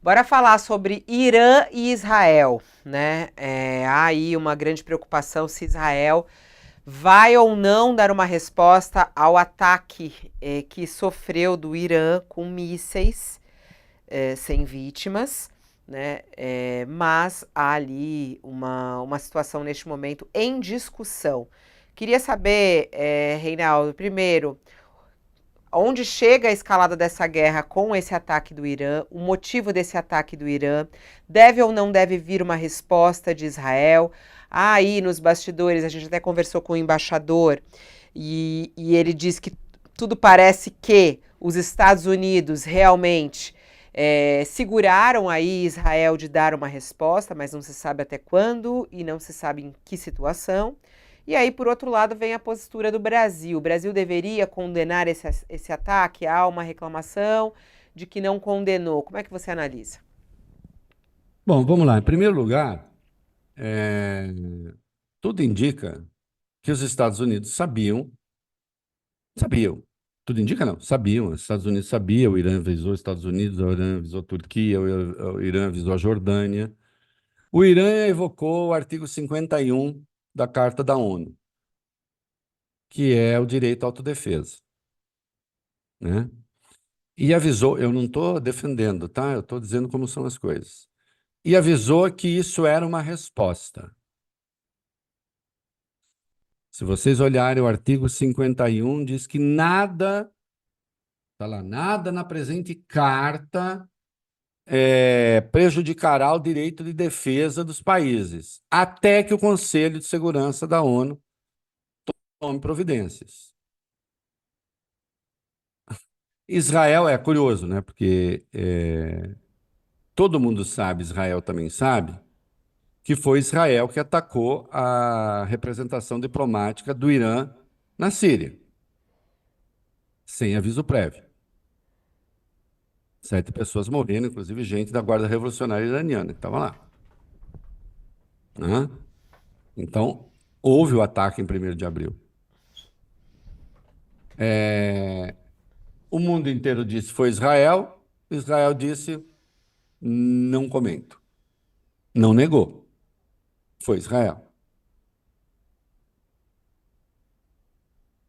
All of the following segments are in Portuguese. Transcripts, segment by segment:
Bora falar sobre Irã e Israel, né? Há aí uma grande preocupação se Israel vai ou não dar uma resposta ao ataque que sofreu do Irã com mísseis sem vítimas, né? Mas há ali uma situação neste momento em discussão. Queria saber, Reinaldo, primeiro, onde chega a escalada dessa guerra com esse ataque do Irã, o motivo desse ataque do Irã, deve ou não deve vir uma resposta de Israel. Aí nos bastidores, a gente até conversou com o embaixador e ele diz que tudo parece que os Estados Unidos realmente seguraram aí Israel de dar uma resposta, mas não se sabe até quando e não se sabe em que situação. E aí, por outro lado, vem a postura do Brasil. O Brasil deveria condenar esse ataque? Há uma reclamação de que não condenou. Como é que você analisa? Bom, vamos lá. Em primeiro lugar, é, tudo indica que os Estados Unidos sabiam. Tudo indica não, sabiam. Os Estados Unidos sabiam, o Irã avisou os Estados Unidos, o Irã avisou a Turquia, o Irã avisou a Jordânia. O Irã evocou o artigo 51 da Carta da ONU, que é o direito à autodefesa, né? E avisou, eu não estou defendendo, tá? Eu estou dizendo como são as coisas. E avisou que isso era uma resposta. Se vocês olharem o artigo 51, diz que nada, tá lá, nada na presente carta prejudicará o direito de defesa dos países, até que o Conselho de Segurança da ONU tome providências. Israel é curioso, né? Porque todo mundo sabe, Israel também sabe, que foi Israel que atacou a representação diplomática do Irã na Síria, sem aviso prévio. 7 pessoas morrendo, inclusive gente da Guarda Revolucionária Iraniana que estava lá, né? Então, houve o ataque em 1º de abril. O mundo inteiro disse foi Israel, Israel disse não comento, não negou, foi Israel.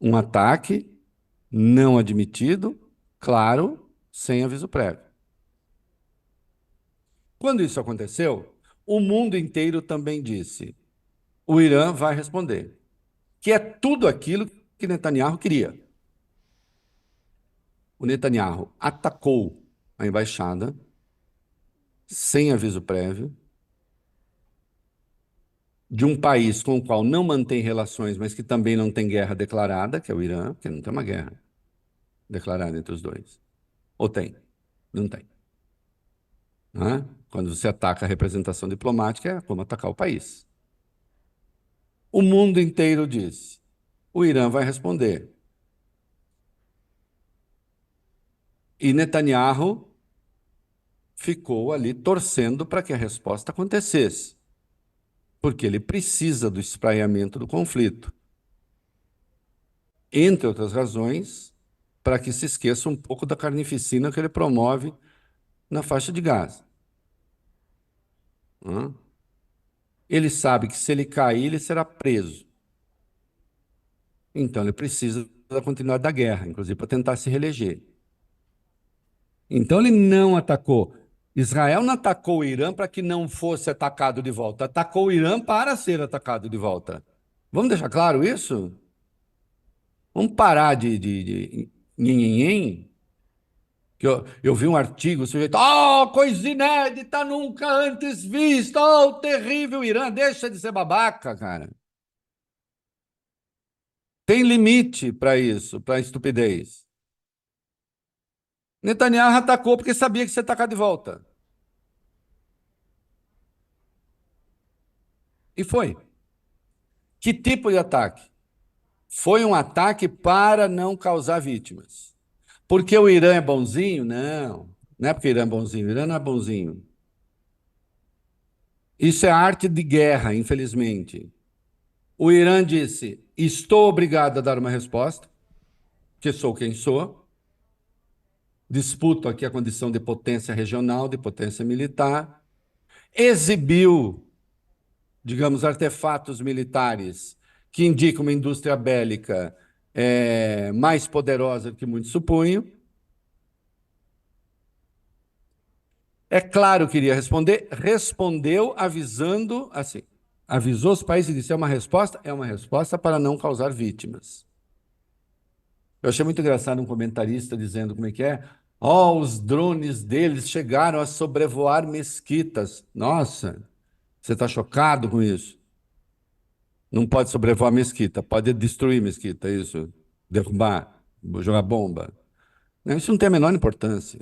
Um ataque não admitido, claro, sem aviso prévio. Quando isso aconteceu, o mundo inteiro também disse: o Irã vai responder, que é tudo aquilo que Netanyahu queria. O Netanyahu atacou a embaixada sem aviso prévio de um país com o qual não mantém relações, mas que também não tem guerra declarada, que é o Irã, que não tem uma guerra declarada entre os dois. Ou tem? Não tem. Né? Quando você ataca a representação diplomática, é como atacar o país. O mundo inteiro diz: o Irã vai responder. E Netanyahu ficou ali torcendo para que a resposta acontecesse, porque ele precisa do espraiamento do conflito. Entre outras razões, para que se esqueça um pouco da carnificina que ele promove na faixa de Gaza. Né? Ele sabe que se ele cair, ele será preso. Então ele precisa da continuidade da guerra, inclusive para tentar se reeleger. Então ele não atacou. Israel não atacou o Irã para que não fosse atacado de volta. Atacou o Irã para ser atacado de volta. Vamos deixar claro isso? Vamos parar de nhenhenhen? Que eu vi um artigo, o sujeito, coisa inédita, nunca antes vista, terrível Irã, deixa de ser babaca, cara. Tem limite para isso, para estupidez. Netanyahu atacou porque sabia que você ia atacar de volta. E foi. Que tipo de ataque? Foi um ataque para não causar vítimas. Porque o Irã é bonzinho? Não. Não é porque o Irã é bonzinho. O Irã não é bonzinho. Isso é arte de guerra, infelizmente. O Irã disse: estou obrigado a dar uma resposta, que sou quem sou. disputo aqui a condição de potência regional, de potência militar, exibiu, digamos, artefatos militares que indicam uma indústria bélica mais poderosa do que muitos supunham. É claro que iria responder, respondeu avisando, assim, avisou os países e disse, é uma resposta para não causar vítimas. Eu achei muito engraçado um comentarista dizendo como é que é. Ó, os drones deles chegaram a sobrevoar mesquitas. Nossa, você está chocado com isso? Não pode sobrevoar mesquita, pode destruir mesquita, isso, derrubar, jogar bomba. Não, isso não tem a menor importância.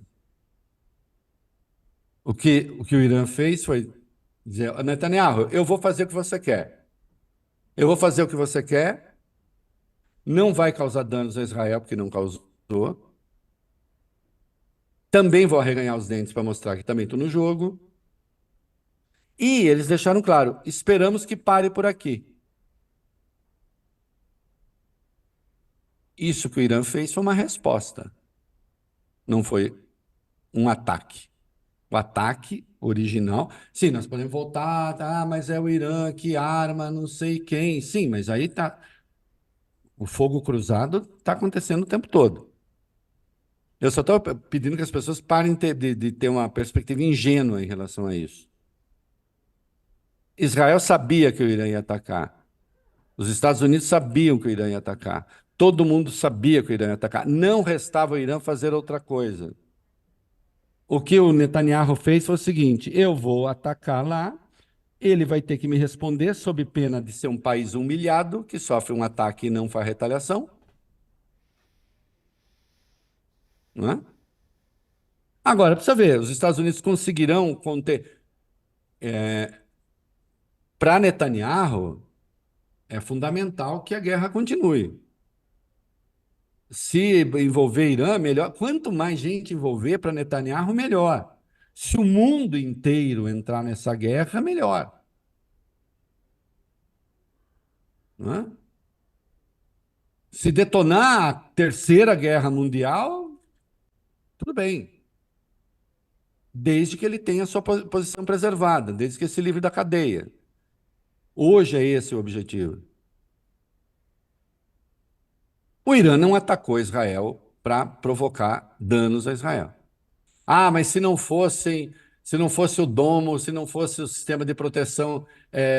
O que o Irã fez foi dizer, Netanyahu, eu vou fazer o que você quer. Eu vou fazer o que você quer, não vai causar danos a Israel, porque não causou. Também vou arreganhar os dentes para mostrar que também estou no jogo. E eles deixaram claro, esperamos que pare por aqui. Isso que o Irã fez foi uma resposta, não foi um ataque. O ataque original, sim, nós podemos voltar, tá, mas é o Irã que arma não sei quem. Sim, mas aí tá, o fogo cruzado está acontecendo o tempo todo. Eu só estou pedindo que as pessoas parem de ter uma perspectiva ingênua em relação a isso. Israel sabia que o Irã ia atacar. Os Estados Unidos sabiam que o Irã ia atacar. Todo mundo sabia que o Irã ia atacar. Não restava ao Irã fazer outra coisa. O que o Netanyahu fez foi o seguinte: eu vou atacar lá, ele vai ter que me responder sob pena de ser um país humilhado, que sofre um ataque e não faz retaliação. Não é? Agora, precisa ver, os Estados Unidos conseguirão conter. Para Netanyahu, é fundamental que a guerra continue. Se envolver Irã, melhor. Quanto mais gente envolver para Netanyahu, melhor. Se o mundo inteiro entrar nessa guerra, melhor. Não é? Se detonar a Terceira Guerra Mundial, tudo bem. Desde que ele tenha a sua posição preservada, desde que se livre da cadeia. Hoje é esse o objetivo. O Irã não atacou Israel para provocar danos a Israel. Ah, mas se não fosse o domo, se não fosse o sistema de proteção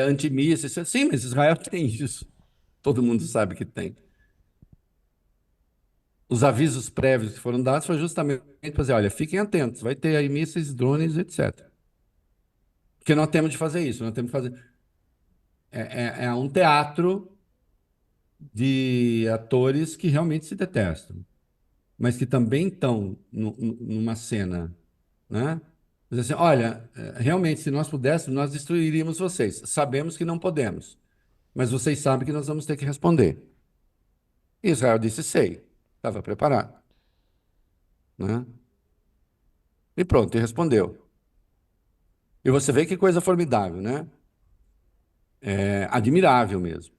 antimísseis, sim, mas Israel tem isso. Todo mundo sabe que tem. Os avisos prévios que foram dados foi justamente para dizer, olha, fiquem atentos, vai ter aí mísseis, drones, etc. Porque nós temos de fazer isso, nós temos de fazer. É um teatro de atores que realmente se detestam, mas que também estão numa cena, né? Dizer assim, olha, realmente, se nós pudéssemos, nós destruiríamos vocês. Sabemos que não podemos, mas vocês sabem que nós vamos ter que responder. Israel disse, sei, estava preparado, né? E pronto, e respondeu. E você vê que coisa formidável, né? É admirável mesmo.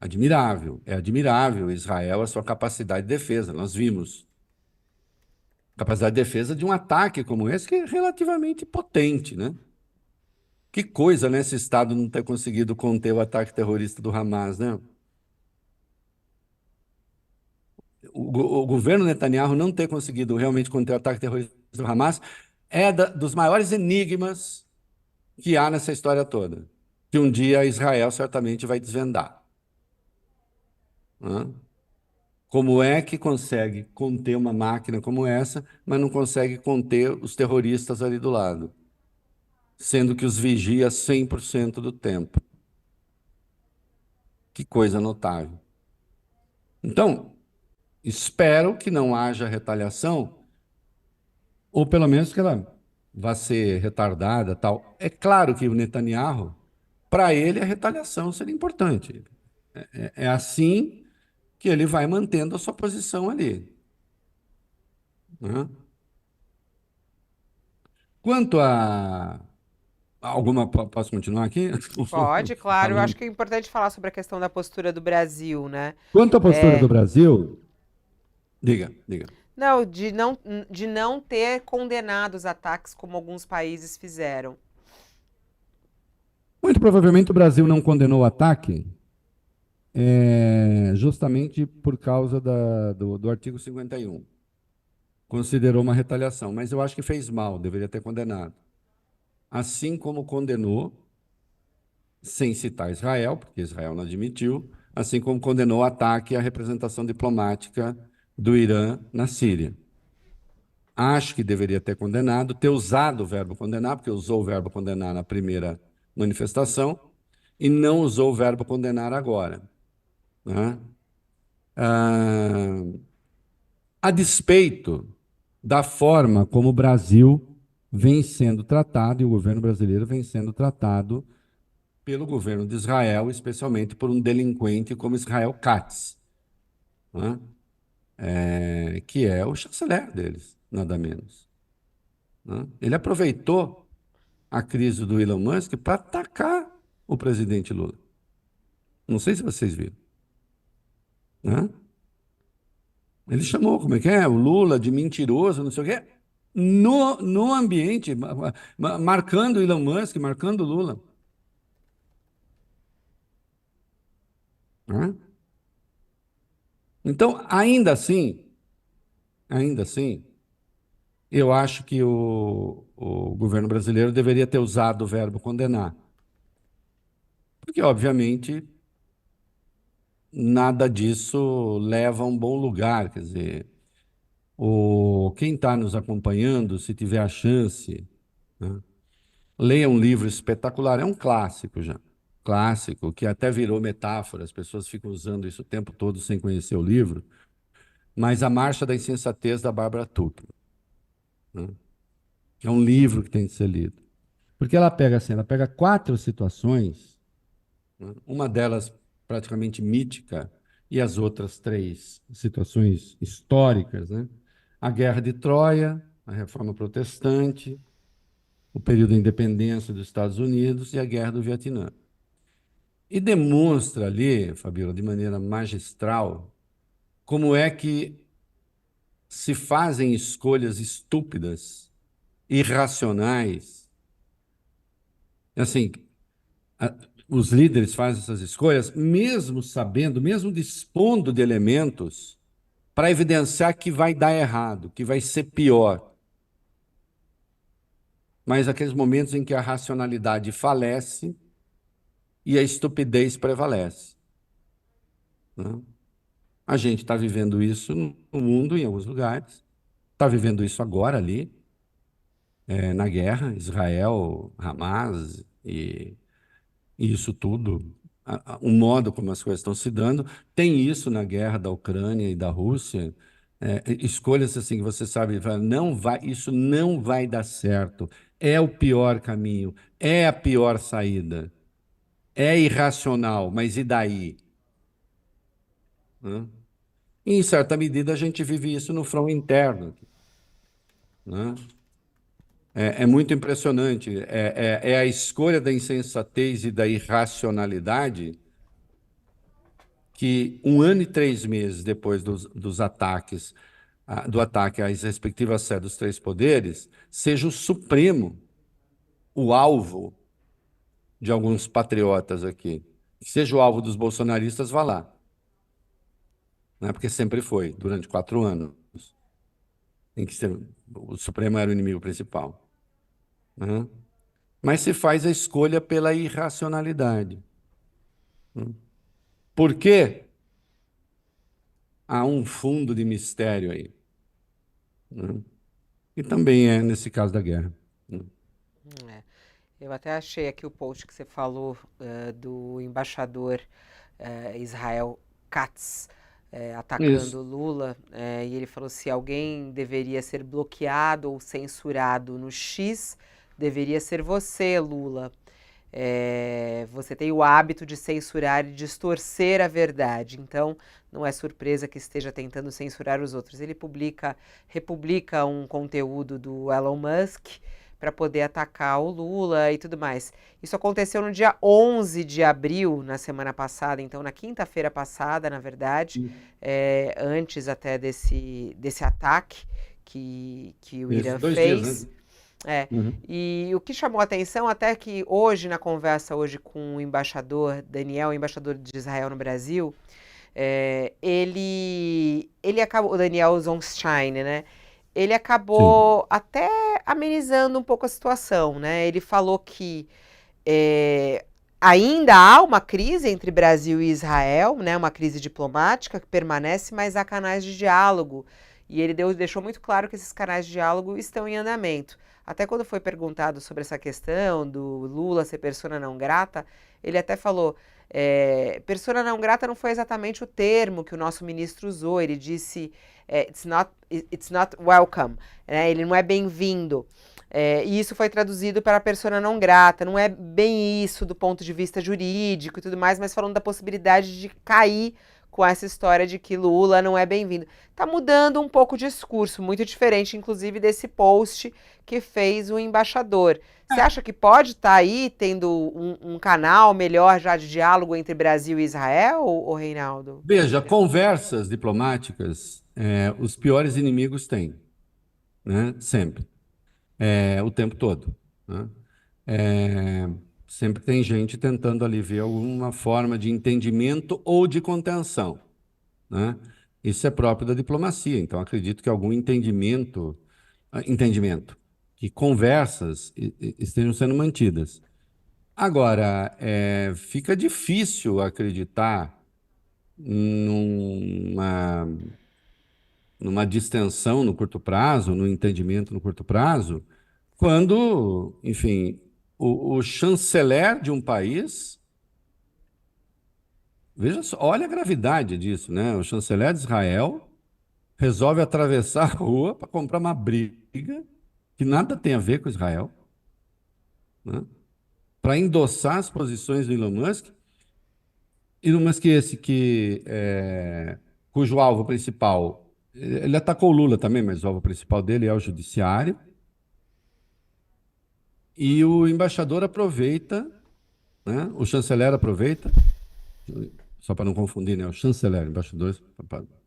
Admirável. É admirável Israel, a sua capacidade de defesa. Nós vimos. Capacidade de defesa de um ataque como esse, que é relativamente potente, né? Que coisa, né, esse Estado não ter conseguido conter o ataque terrorista do Hamas, né? O governo Netanyahu não ter conseguido realmente conter o ataque terrorista do Hamas é dos maiores enigmas que há nessa história toda, que um dia Israel certamente vai desvendar, né? Como é que consegue conter uma máquina como essa, mas não consegue conter os terroristas ali do lado, sendo que os vigia 100% do tempo? Que coisa notável. Então, espero que não haja retaliação, ou pelo menos que ela vá ser retardada, tal. É claro que o Netanyahu, para ele, a retaliação seria importante. É assim que ele vai mantendo a sua posição ali, né? Quanto a posso continuar aqui? Pode, claro. Eu acho Falando. que é importante falar sobre a questão da postura do Brasil, né? Quanto à postura do É, Brasil, diga, diga. Não, de não ter condenado os ataques como alguns países fizeram. Muito provavelmente o Brasil não condenou o ataque justamente por causa do artigo 51. Considerou uma retaliação, mas eu acho que fez mal, deveria ter condenado. Assim como condenou, sem citar Israel, porque Israel não admitiu, assim como condenou o ataque à representação diplomática do Irã na Síria. Acho que deveria ter condenado, ter usado o verbo condenar, porque usou o verbo condenar na primeira manifestação, e não usou o verbo condenar agora, né? Ah, a despeito da forma como o Brasil vem sendo tratado, e o governo brasileiro vem sendo tratado pelo governo de Israel, especialmente por um delinquente como Israel Katz, né? Que é o chanceler deles, nada menos, né? Ele aproveitou a crise do Elon Musk para atacar o presidente Lula. Não sei se vocês viram, né? Ele chamou, como é que é? O Lula de mentiroso, não sei o quê, no ambiente, marcando o Elon Musk, marcando o Lula, né? Então, ainda assim, eu acho que o governo brasileiro deveria ter usado o verbo condenar. Porque, obviamente, nada disso leva a um bom lugar. Quer dizer, quem está nos acompanhando, se tiver a chance, né, leia um livro espetacular, é um clássico já. Clássico, que até virou metáfora, as pessoas ficam usando isso o tempo todo sem conhecer o livro, mas A Marcha da Insensatez, da Barbara Tuchman, né? É um livro que tem que ser lido. Porque ela pega assim, ela pega quatro situações, né? Uma delas praticamente mítica e as outras três situações históricas, né? A Guerra de Troia, a Reforma Protestante, o período da independência dos Estados Unidos e a Guerra do Vietnã. E demonstra ali, Fabíola, de maneira magistral, como é que se fazem escolhas estúpidas, irracionais, assim, a- os líderes fazem essas escolhas, mesmo sabendo, mesmo dispondo de elementos para evidenciar que vai dar errado, que vai ser pior. Mas aqueles momentos em que a racionalidade falece e a estupidez prevalece, né? A gente está vivendo isso no mundo, em alguns lugares, está vivendo isso agora ali, na guerra, Israel, Hamas e isso tudo, o modo como as coisas estão se dando. Tem isso na guerra da Ucrânia e da Rússia. Escolhas assim que você sabe, não vai, isso não vai dar certo. É o pior caminho, é a pior saída, é irracional, mas e daí? Né? E, em certa medida, a gente vive isso no front interno, né? É muito impressionante. É a escolha da insensatez e da irracionalidade que 1 ano e 3 meses depois dos ataques, do ataque às respectivas sedes dos três poderes, seja o Supremo o alvo de alguns patriotas aqui. Que seja o alvo dos bolsonaristas, vá lá. Né? Porque sempre foi, durante 4 anos, em que o Supremo era o inimigo principal. Né? Mas se faz a escolha pela irracionalidade. Né? Por quê? Há um fundo de mistério aí. Né? E também é nesse caso da guerra. Né? É. Eu até achei aqui o post que você falou do embaixador Israel Katz Isso. atacando Lula, e ele falou se alguém deveria ser bloqueado ou censurado no X, deveria ser você, Lula. Você tem o hábito de censurar e distorcer a verdade, então não é surpresa que esteja tentando censurar os outros. Ele republica um conteúdo do Elon Musk, para poder atacar o Lula e tudo mais. Isso aconteceu no dia 11 de abril, na semana passada, então na quinta-feira passada, na verdade, antes até desse ataque que o Esses Irã 2 dias, fez. né? É, Uhum. e o que chamou a atenção, até que hoje, na conversa hoje com o embaixador Daniel, embaixador de Israel no Brasil, ele acabou, o Daniel Zonstein, né? Ele Sim. acabou até amenizando um pouco a situação, né? Ele falou que é, ainda há uma crise entre Brasil e Israel, né? Uma crise diplomática que permanece, mas há canais de diálogo. E ele deixou muito claro que esses canais de diálogo estão em andamento. Até quando foi perguntado sobre essa questão do Lula ser persona não grata, ele até falou: persona não grata não foi exatamente o termo que o nosso ministro usou. Ele disse: it's not welcome, né? Ele não é bem-vindo. E isso foi traduzido para persona não grata. Não é bem isso do ponto de vista jurídico e tudo mais, mas falando da possibilidade de cair com essa história de que Lula não é bem-vindo. Tá mudando um pouco o discurso, muito diferente, inclusive, desse post que fez o embaixador. Você acha que pode estar aí tendo um canal melhor já de diálogo entre Brasil e Israel, ou Reinaldo? Veja, conversas diplomáticas, os piores inimigos têm, né? Sempre. O tempo todo, né? É, sempre tem gente tentando ali ver alguma forma de entendimento ou de contenção, né? Isso é próprio da diplomacia, então acredito que algum entendimento, que conversas estejam sendo mantidas. Agora, fica difícil acreditar numa, numa distensão no curto prazo, no entendimento no curto prazo, quando, enfim, o chanceler de um país, veja só, olha a gravidade disso, né? O chanceler de Israel resolve atravessar a rua para comprar uma briga que nada tem a ver com Israel, né? Para endossar as posições do Elon Musk. Elon Musk esse cujo alvo principal, ele atacou o Lula também, mas o alvo principal dele é o judiciário. E o embaixador aproveita, né? O chanceler aproveita, só para não confundir, né? O chanceler, embaixador,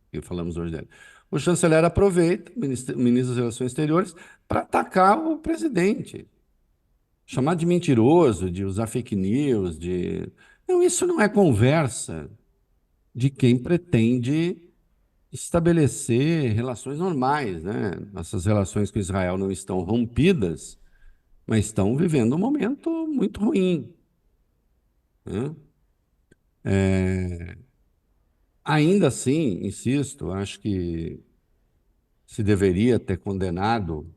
que falamos hoje dele. O chanceler aproveita, o ministro das Relações Exteriores, para atacar o presidente, chamar de mentiroso, de usar fake news, de... Não, isso não é conversa de quem pretende estabelecer relações normais, né? Nossas relações com Israel não estão rompidas, mas estão vivendo um momento muito ruim, né? Ainda assim, insisto, acho que se deveria ter condenado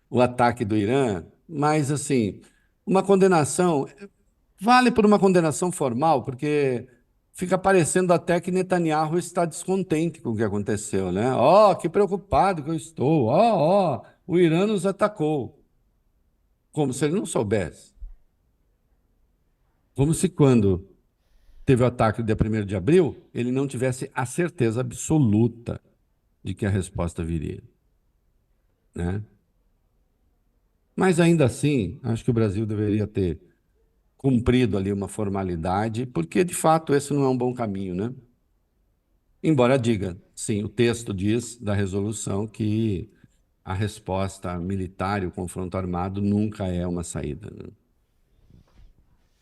o ataque do Irã, mas assim, uma condenação vale por uma condenação formal, porque fica parecendo até que Netanyahu está descontente com o que aconteceu, né? Oh, que preocupado que eu estou. O Irã nos atacou. Como se ele não soubesse. Como se quando teve o ataque do dia 1º de abril, ele não tivesse a certeza absoluta de que a resposta viria, né? Mas ainda assim, acho que o Brasil deveria ter cumprido ali uma formalidade, porque de fato esse não é um bom caminho, né? Embora diga, sim, o texto diz da resolução que a resposta militar e o confronto armado nunca é uma saída, né?